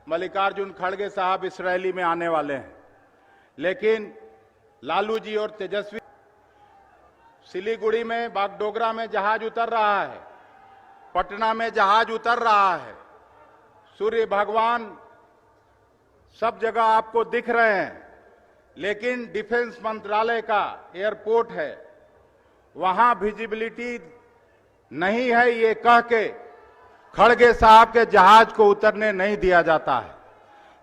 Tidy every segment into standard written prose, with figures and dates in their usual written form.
मल्लिकार्जुन खड़गे साहब इस रैली में आने वाले हैं, लेकिन लालू जी और तेजस्वी सिलीगुड़ी में, बागडोगरा में जहाज उतर रहा है, पटना में जहाज उतर रहा है, सूर्य भगवान सब जगह आपको दिख रहे हैं, लेकिन डिफेंस मंत्रालय का एयरपोर्ट है, वहां विजिबिलिटी नहीं है, ये कह के खड़गे साहब के जहाज को उतरने नहीं दिया जाता है।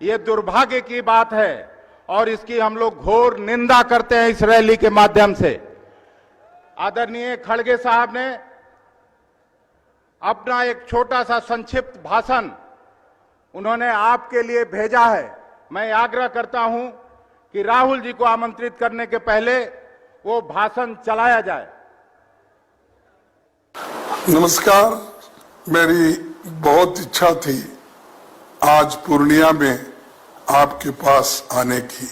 ये दुर्भाग्य की बात है और इसकी हम लोग घोर निंदा करते हैं इस रैली के माध्यम से। आदरणीय खड़गे साहब ने अपना एक छोटा सा संक्षिप्त भाषण उन्होंने आपके लिए भेजा है। मैं आग्रह करता हूं कि राहुल जी को आमंत्रित करने के पहले वो भाषण चलाया जाए। नमस्कार, मेरी बहुत इच्छा थी आज पूर्णिया में आपके पास आने की,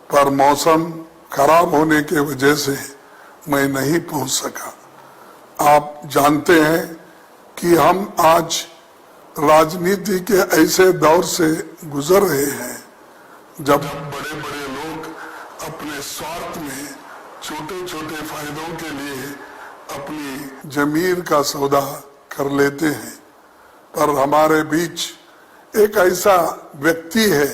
पर मौसम खराब होने के वजह से मैं नहीं पहुंच सका। आप जानते हैं कि हम आज राजनीति के ऐसे दौर से गुजर रहे हैं जब बड़े बड़े लोग अपने स्वार्थ में छोटे छोटे फायदों के लिए अपनी जमीर का सौदा कर लेते हैं, पर हमारे बीच एक ऐसा व्यक्ति है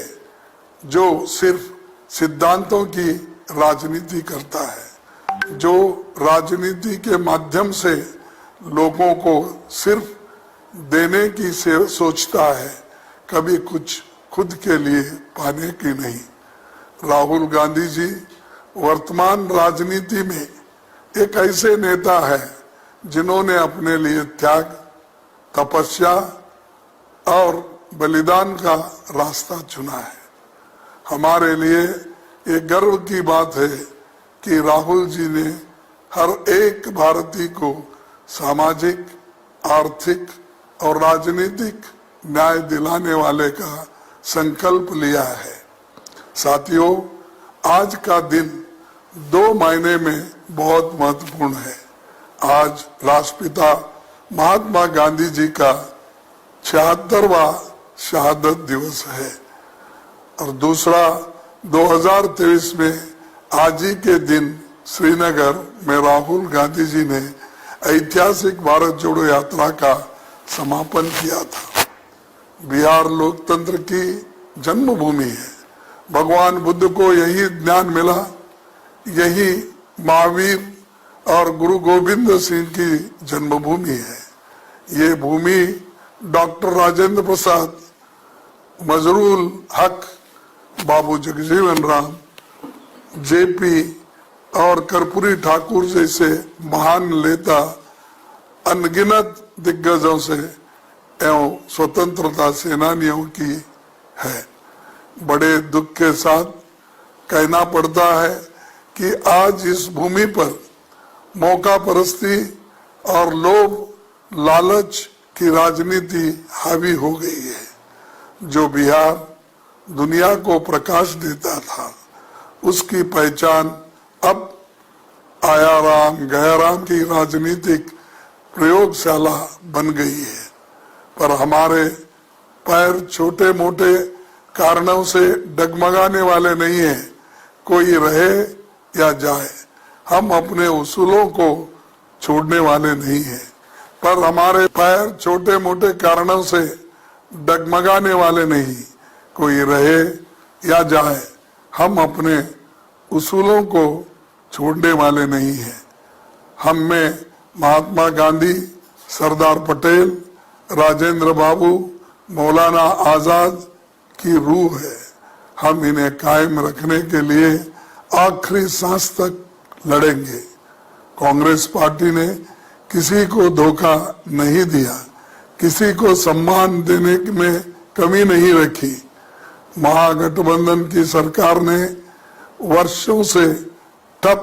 जो सिर्फ सिद्धांतों की राजनीति करता है, जो राजनीति के माध्यम से लोगों को सिर्फ देने की सोचता है, कभी कुछ खुद के लिए पाने की नहीं। राहुल गांधी जी वर्तमान राजनीति में एक ऐसे नेता है जिन्होंने अपने लिए त्याग, तपस्या और बलिदान का रास्ता चुना है। हमारे लिए ये गर्व की बात है कि राहुल जी ने हर एक भारतीय को सामाजिक, आर्थिक और राजनीतिक न्याय दिलाने वाले का संकल्प लिया है। साथियों, आज का दिन 2 मायने में बहुत महत्वपूर्ण है। आज राष्ट्रपिता महात्मा गांधी जी का 76वां शहादत दिवस है और दूसरा 2023 में आज ही के दिन श्रीनगर में राहुल गांधी जी ने ऐतिहासिक भारत जोड़ो यात्रा का समापन किया था। बिहार लोकतंत्र की जन्मभूमि है। भगवान बुद्ध को यही ज्ञान मिला, यही महावीर और गुरु गोविंद सिंह की जन्मभूमि है। ये भूमि डॉक्टर राजेंद्र प्रसाद, मजरूल हक, बाबू जगजीवन राम, जेपी और कर्पूरी ठाकुर जैसे महान नेता, अनगिनत दिग्गजों से एवं स्वतंत्रता सेनानियों की है। बड़े दुख के साथ कहना पड़ता है कि आज इस भूमि पर मौका परस्ती और लोभ लालच की राजनीति हावी हो गई है। जो बिहार दुनिया को प्रकाश देता था, उसकी पहचान अब आया राम गया राम की राजनीतिक प्रयोगशाला बन गई है। पर हमारे पैर छोटे मोटे कारणों से डगमगाने वाले नहीं है। कोई रहे या जाए, हम अपने उसूलों को छोड़ने वाले नहीं हैं। पर हमारे पैर छोटे मोटे कारणों से डगमगाने वाले नहीं। कोई रहे या जाए, हम अपने उसूलों को छोड़ने वाले नहीं हैं। हम में महात्मा गांधी, सरदार पटेल, राजेंद्र बाबू, मौलाना आजाद की रूह है। हम इन्हें कायम रखने के लिए आखिरी सांस तक लड़ेंगे। कांग्रेस पार्टी ने किसी को धोखा नहीं दिया, किसी को सम्मान देने में कमी नहीं रखी। महागठबंधन की सरकार ने वर्षों से ठप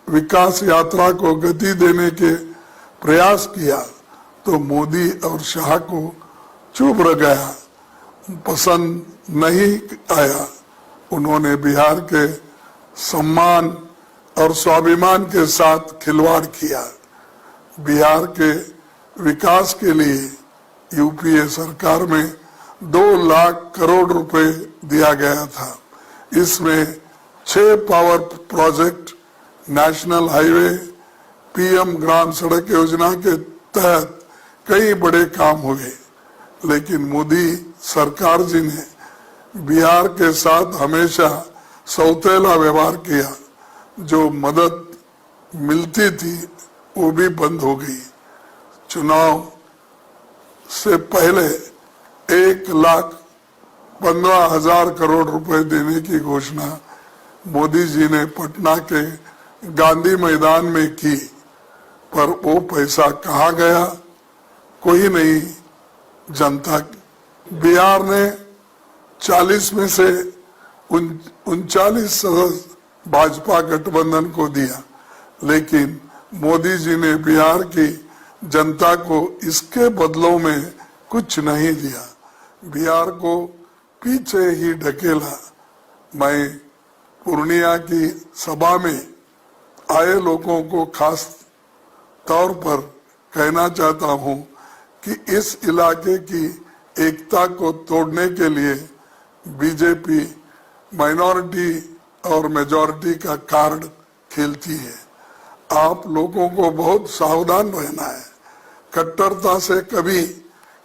विकास यात्रा को गति देने के प्रयास किया तो मोदी और शाह को चुप रह गया, पसंद नहीं आया। उन्होंने बिहार के सम्मान और स्वाभिमान के साथ खिलवाड़ किया। बिहार के विकास के लिए यूपीए सरकार में 2 लाख करोड़ रुपए दिया गया था। इसमें 6 power project, national highway, PM Gram Sadak Yojana के तहत कई बड़े काम हुए। लेकिन मोदी सरकार जी ने बिहार के साथ हमेशा सौतेला व्यवहार किया। जो मदद मिलती थी वो भी बंद हो गई। चुनाव से पहले 1,15,000 करोड़ रुपए देने की घोषणा मोदी जी ने पटना के गांधी मैदान में की, पर वो पैसा कहाँ गया कोई नहीं जानता। बिहार ने 40 में से 39 सदस्य भाजपा गठबंधन को दिया, लेकिन मोदी जी ने बिहार की जनता को इसके बदलों में कुछ नहीं दिया, बिहार को पीछे ही ढकेला। मैं पूर्णिया की सभा में आए लोगों को खास तौर पर कहना चाहता हूं कि इस इलाके की एकता को तोड़ने के लिए बीजेपी माइनॉरिटी और मेजॉरिटी का कार्ड खेलती है। आप लोगों को बहुत सावधान रहना है। कट्टरता से कभी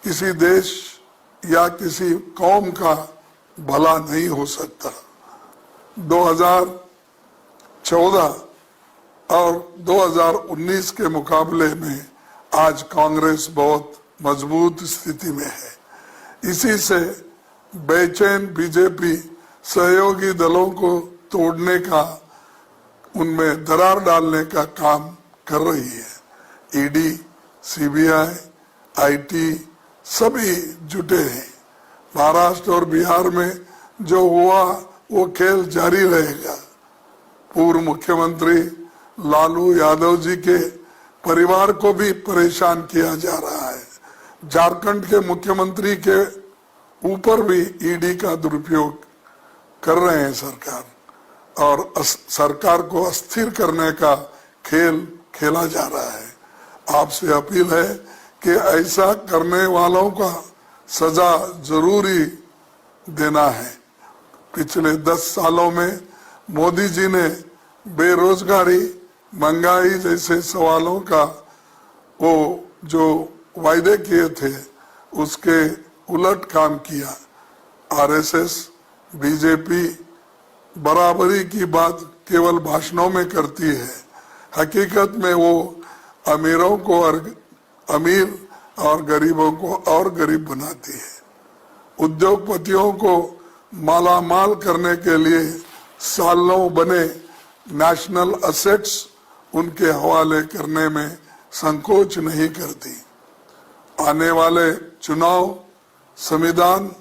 किसी देश या किसी कौम का भला नहीं हो सकता। 2014 और 2019 के मुकाबले में आज कांग्रेस बहुत मजबूत स्थिति में है। इसी से बेचैन बीजेपी सहयोगी दलों को तोड़ने का, उनमें दरार डालने का काम कर रही है। ईडी, सीबीआई, आईटी सभी जुटे हैं। महाराष्ट्र और बिहार में जो हुआ वो खेल जारी रहेगा। पूर्व मुख्यमंत्री लालू यादव जी के परिवार को भी परेशान किया जा रहा है। झारखंड के मुख्यमंत्री के ऊपर भी ईडी का दुरुपयोग कर रहे हैं सरकार, और सरकार को अस्थिर करने का खेल खेला जा रहा है। आपसे अपील है कि ऐसा करने वालों का सजा जरूरी देना है। पिछले 10 सालों में मोदी जी ने बेरोजगारी, महंगाई जैसे सवालों का वो जो वायदे किए थे उसके उलट काम किया। आरएसएस, बीजेपी बराबरी की बात केवल भाषणों में करती है, हकीकत में वो अमीरों को अमीर और गरीबों को और गरीब बनाती है। उद्योगपतियों को मालामाल करने के लिए सालों बने नेशनल असेट्स उनके हवाले करने में संकोच नहीं करती। आने वाले चुनाव संविधान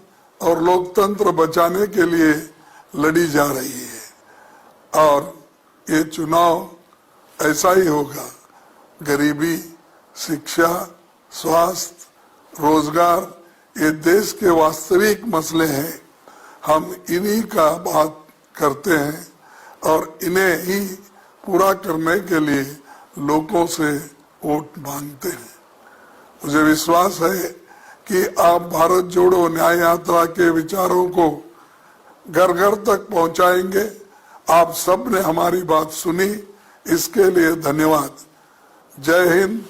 और लोकतंत्र बचाने के लिए लड़ी जा रही है, और ये चुनाव ऐसा ही होगा। गरीबी, शिक्षा, स्वास्थ्य, रोजगार ये देश के वास्तविक मसले हैं। हम इन्हीं का बात करते हैं और इन्हें ही पूरा करने के लिए लोगों से वोट मांगते हैं। मुझे विश्वास है कि आप भारत जोड़ो न्याय यात्रा के विचारों को घर घर तक पहुंचाएंगे। आप सब ने हमारी बात सुनी, इसके लिए धन्यवाद। जय हिंद,